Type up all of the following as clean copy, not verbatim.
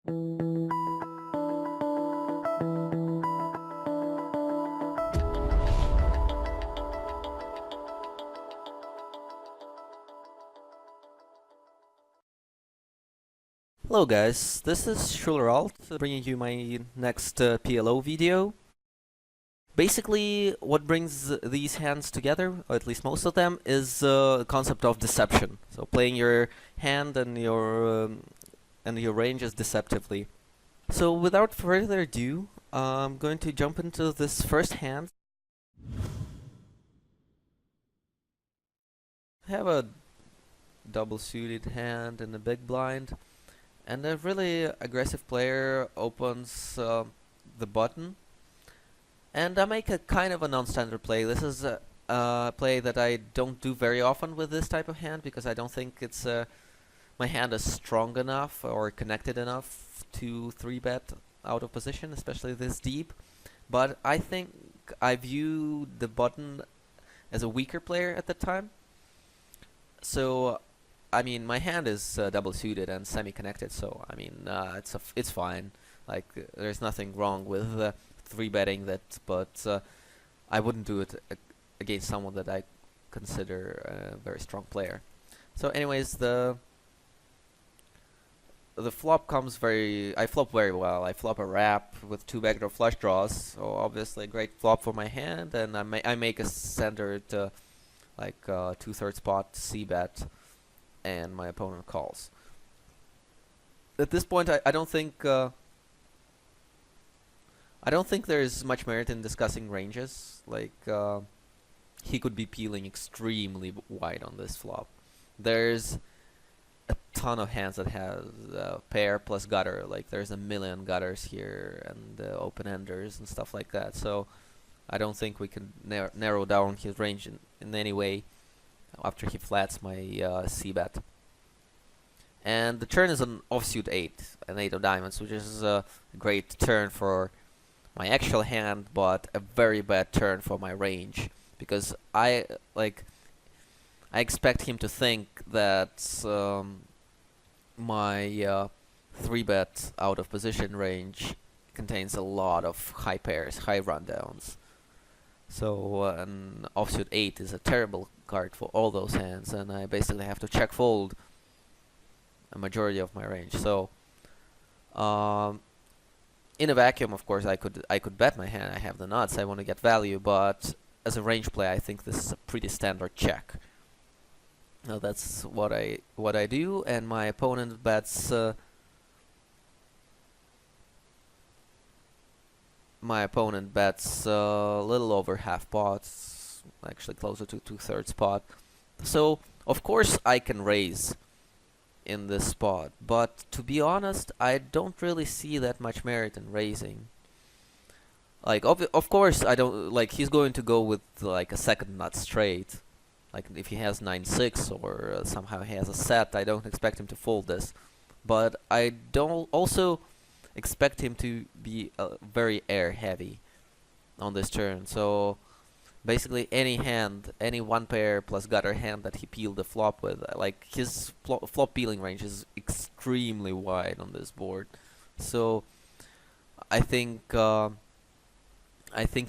Hello guys, this is Schuleralt bringing you my next PLO video. Basically, what brings these hands together, or at least most of them, is the concept of deception. So playing your hand and your ranges deceptively. So without further ado, I'm going to jump into this first hand. I have a double suited hand in the big blind. And a really aggressive player opens the button, and I make a kind of a non-standard play. This is a play that I don't do very often with this type of hand because I don't think it's my hand is strong enough or connected enough to 3-bet out of position, especially this deep. But I think I view the button as a weaker player at the time. So I mean, my hand is double suited and semi-connected, so I mean, it's fine. Like, there's nothing wrong with 3-betting that, but I wouldn't do it against someone that I consider a very strong player. So, anyways, the flop comes I flop very well. I flop a wrap with 2 backdoor flush draws, so obviously a great flop for my hand, and I make a standard like 2/3 pot c-bet. And my opponent calls. At this point, I don't think there's much merit in discussing ranges. Like he could be peeling extremely wide on this flop. There's a ton of hands that has pair plus gutter. Like there's a million gutters here and open-enders and stuff like that. So I don't think we can narrow down his range in any way after he flats my c-bet. And the turn is an offsuit 8, an 8 of diamonds, which is a great turn for my actual hand, but a very bad turn for my range, because I expect him to think that my 3-bet out of position range contains a lot of high pairs, high rundowns. So an offsuit 8 is a terrible card for all those hands, and I basically have to check fold a majority of my range. So in a vacuum, of course, I could bet my hand. I have the nuts. I want to get value, but as a range play, I think this is a pretty standard check. Now that's what I do, and my opponent bets. My opponent bets a little over half pot, actually closer to 2/3 pot. So, of course, I can raise in this spot, but to be honest, I don't really see that much merit in raising. Like, of course, I don't, like, he's going to go with, like, a second nut straight. Like, if he has 9-6 or somehow he has a set, I don't expect him to fold this. But I don't also expect him to be very air heavy on this turn. So basically any hand, any 1-pair plus gutter hand that he peeled the flop with, like his flop peeling range is extremely wide on this board. So I think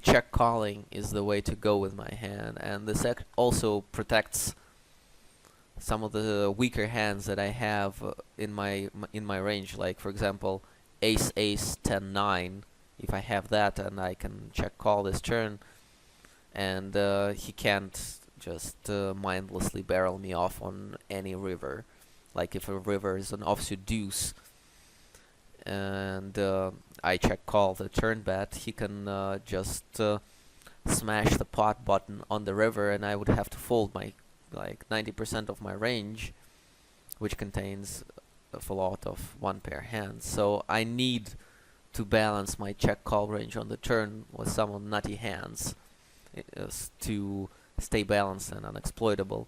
check calling is the way to go with my hand, and this also protects some of the weaker hands that I have in my range. Like, for example, ace, 10, 9. If I have that, and I can check call this turn, and he can't just mindlessly barrel me off on any river. Like if a river is an offsuit deuce, and I check call the turn bet, he can just smash the pot button on the river, and I would have to fold my like 90% of my range, which contains a lot of 1-pair hands. So I need to balance my check call range on the turn with some nutty hands to stay balanced and unexploitable.